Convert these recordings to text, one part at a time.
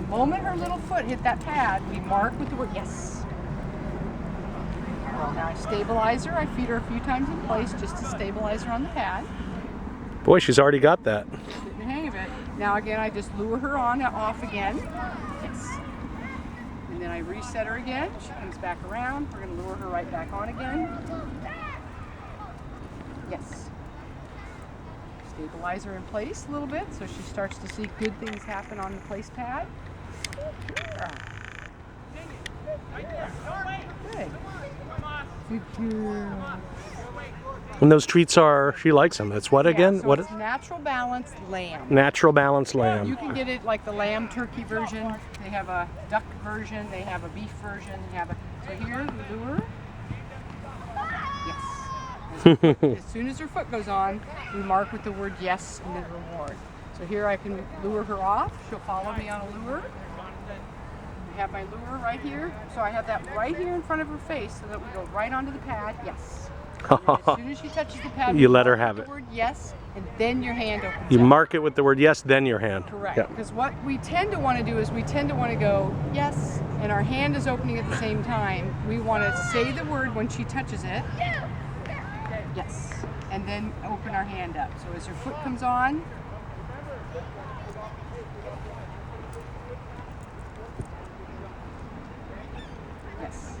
moment her little foot hit that pad, we mark with the word yes. Well, now I stabilize her. I feed her a few times in place just to stabilize her on the pad. Boy, she's already got that. Getting the hang of it. Now again, I just lure her on and off again. Yes. And then I reset her again. She comes back around. We're going to lure her right back on again. Yes. Stabilize her in place a little bit so she starts to see good things happen on the place pad. Good. Good girl. And those treats are, she likes them. It's what again? So What? it's natural balanced lamb. Natural balanced lamb. You can get it like the lamb turkey version. They have a duck version. They have a beef version. They have a. So here, the lure. Yes. As soon as her foot goes on, we mark with the word yes and then reward. So here I can lure her off. She'll follow me on a lure. I have my lure right here. So I have that right here in front of her face so that we go right onto the pad. Yes. As soon as she touches the pad, you let her have it. The word yes, and then your hand opens You up. mark it with the word yes, then your hand. Correct. Yep. Because what we tend to want to do is we tend to want to go yes, and our hand is opening at the same time. We want to say the word when she touches it. Yes. And then open our hand up. So as her foot comes on, yes.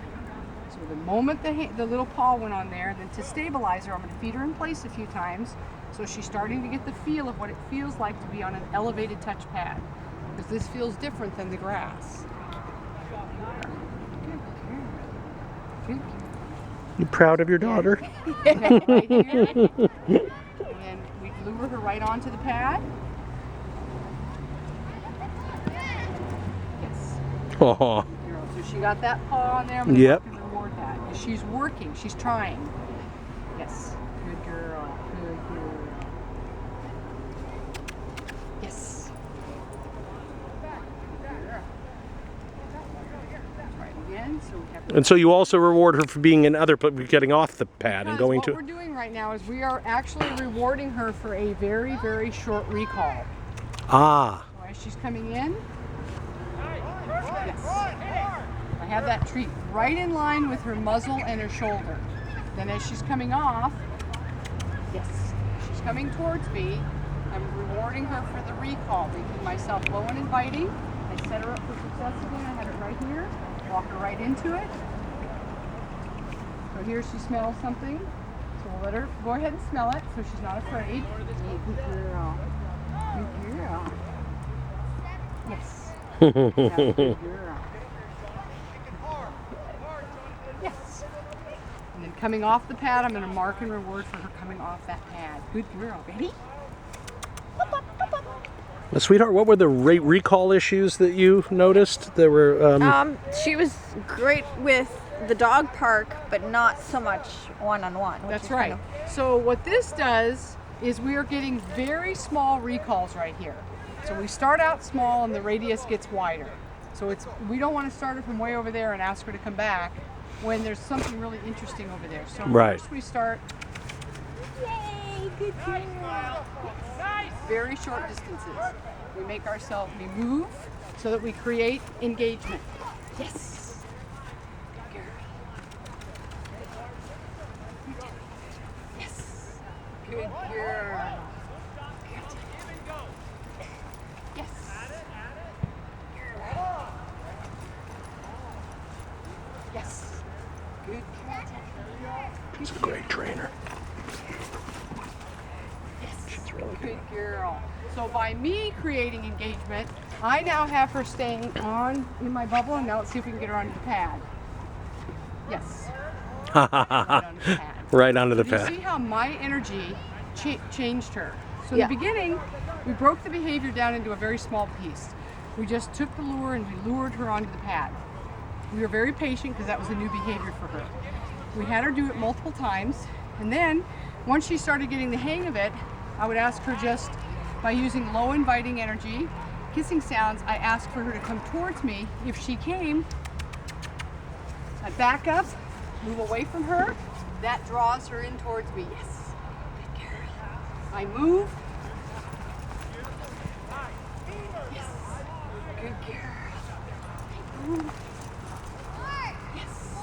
So the moment the little paw went on there, then to stabilize her, I'm going to feed her in place a few times. So she's starting to get the feel of what it feels like to be on an elevated touch pad. Because this feels different than the grass. Good. You proud of your daughter? Right here. And we lure her right onto the pad. Yes. Oh. So she got that paw on there. I'm going Yep. to reward that. She's working. She's trying. Yes. Good girl. Good girl. Yes. Right again. So we have. And so you also reward her for being in other, getting off the pad and going to. What we're doing right now is we are actually rewarding her for a very, very short recall. Ah. So as she's coming in. Yes. I have that treat right in line with her muzzle and her shoulder. Then as she's coming off, yes, she's coming towards me. I'm rewarding her for the recall, making myself low and inviting. I set her up for success again. I have it right here. Walk her right into it. So here she smells something. So we'll let her go ahead and smell it so she's not afraid. Good girl. Good girl. Yes. Yeah, good girl. Yes. And then coming off the pad, I'm going to mark and reward for her coming off that pad. Good girl. Ready? Well, sweetheart, what were the recall issues that you noticed? There were. She was great with the dog park, but not so much one-on-one. That's right. So what this does is we are getting very small recalls right here. So we start out small and the radius gets wider. So we don't want to start her from way over there and ask her to come back when there's something really interesting over there. So first we start, yay, good girl. Very short distances. We make ourselves, we move so that we create engagement. Yes. Good girl. Yes. Good girl. Yes. Yes. Good girl. She's a great trainer. Yes. She's really good. Good girl. So by me creating engagement, I now have her staying on in my bubble, and now let's see if we can get her onto the pad. Yes. Right onto the pad. Right onto the You pad. see how my energy changed her. So in the beginning, we broke the behavior down into a very small piece. We just took the lure and we lured her onto the pad. We were very patient because that was a new behavior for her. We had her do it multiple times, and then once she started getting the hang of it, I would ask her just by using low inviting energy, kissing sounds, I asked for her to come towards me. If she came, I back up, move away from her. That draws her in towards me. Yes. Good girl. I move. Yes. Good girl. Yes.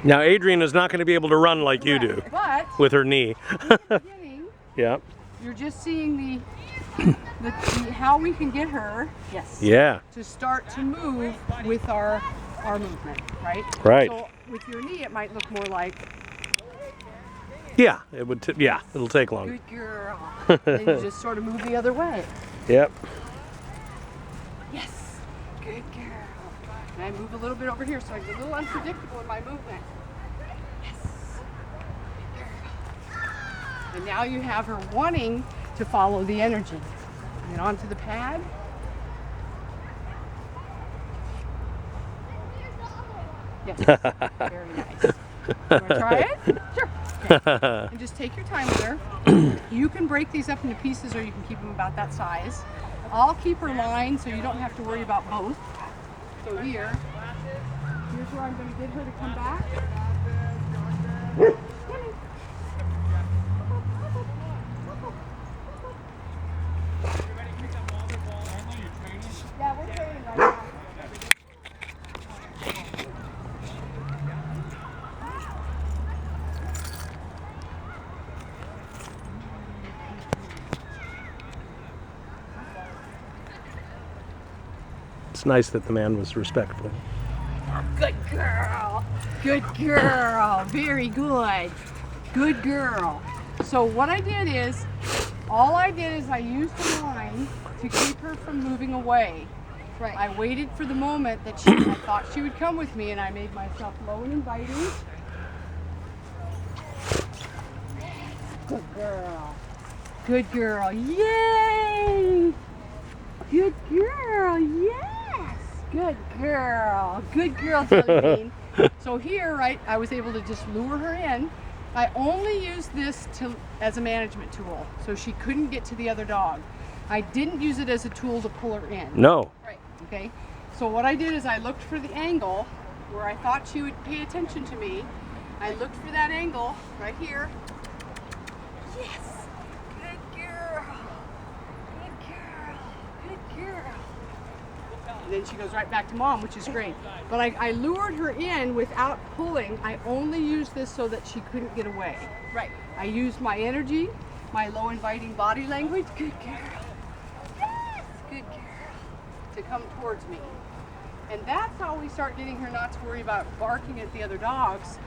Now Adrian is not going to be able to run like you do But with her knee. in the beginning, Yeah. you're just seeing the how we can get her. Yes. Yeah. To start to move with our movement, right? Right. So with your knee, it might look more like. Yeah. It would. Yeah. It'll take long. Good girl. Then you just sort of move the other way. Yep. Yes. Good girl. And I move a little bit over here, so I'm a little unpredictable in my movement. Yes. Good girl. And now you have her wanting to follow the energy. Get onto the pad. Yes. Very nice. You want to try it? Sure. Okay. And just take your time with her. You can break these up into pieces or you can keep them about that size. I'll keep her lined so you don't have to worry about both. So here's where I'm going to get her to come back. Yeah, we're training right now. It's nice that the man was respectful. Good girl. Good girl. Very good. Good girl. So what I did is, I used the line to keep her from moving away. Right. I waited for the moment that I thought she would come with me, and I made myself low and inviting. Good girl. Good girl. Yay! Good girl. Yes. Good girl. Good girl, Jelly Bean. So here, right, I was able to just lure her in. I only used this as a management tool, so she couldn't get to the other dog. I didn't use it as a tool to pull her in. No. Right. Okay. So what I did is I looked for the angle where I thought she would pay attention to me. I looked for that angle right here. Yes. Good girl. Good girl. Good girl. And then she goes right back to mom, which is great. But I lured her in without pulling. I only used this so that she couldn't get away. Right. I used my energy, my low inviting body language. Good girl. Yes. Good girl. To come towards me. And that's how we start getting her not to worry about barking at the other dogs.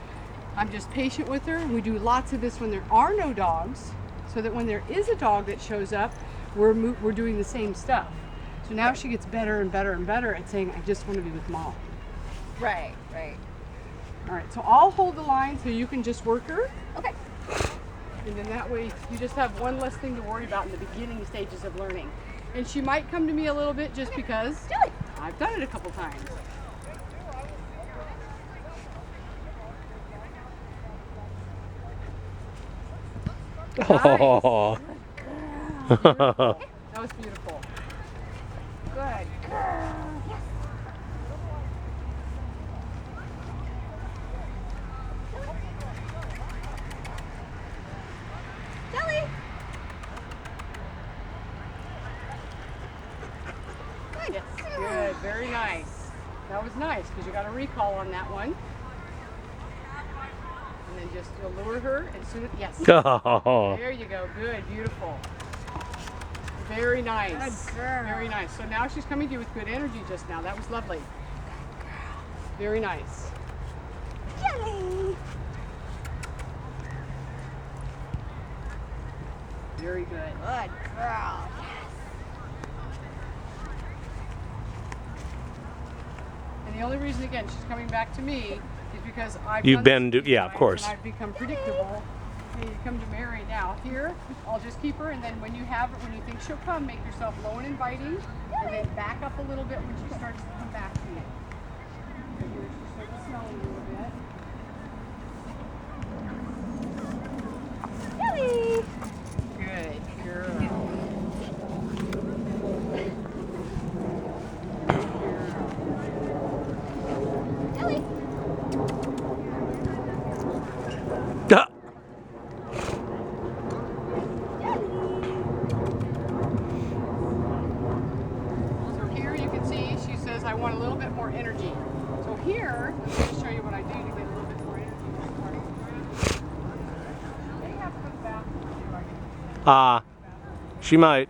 I'm just patient with her. We do lots of this when there are no dogs, so that when there is a dog that shows up, we're doing the same stuff. So now she gets better and better and better at saying, I just want to be with mom. Right. Right. All right, so I'll hold the line so you can just work her. Okay. And then that way you just have one less thing to worry about in the beginning stages of learning. And she might come to me a little bit just because I've done it a couple times. Oh. That was beautiful. Good girl. Yes. Jelly. Yes, good, very nice. That was nice because you got a recall on that one. And then just you'll lure her and soon as, yes. Oh. There you go, good, beautiful. Very nice. Good girl. Very nice. So now she's coming to you with good energy just now. That was lovely. Very nice. Jelly. Very good. Good girl. And the only reason, again, she's coming back to me is because You've been, yeah, of course. And I've become predictable. Okay, you come to Mary now. Here, I'll just keep her, and then when you think she'll come, make yourself low and inviting, and then back up a little bit when she starts to come back to you. And here she starts smelling a little bit. Jelly. Good girl. Jelly. Ah. So here you can I want a little bit more energy. So here, let me show you what I do to get a little bit more energy. They have to go to the bathroom. She might.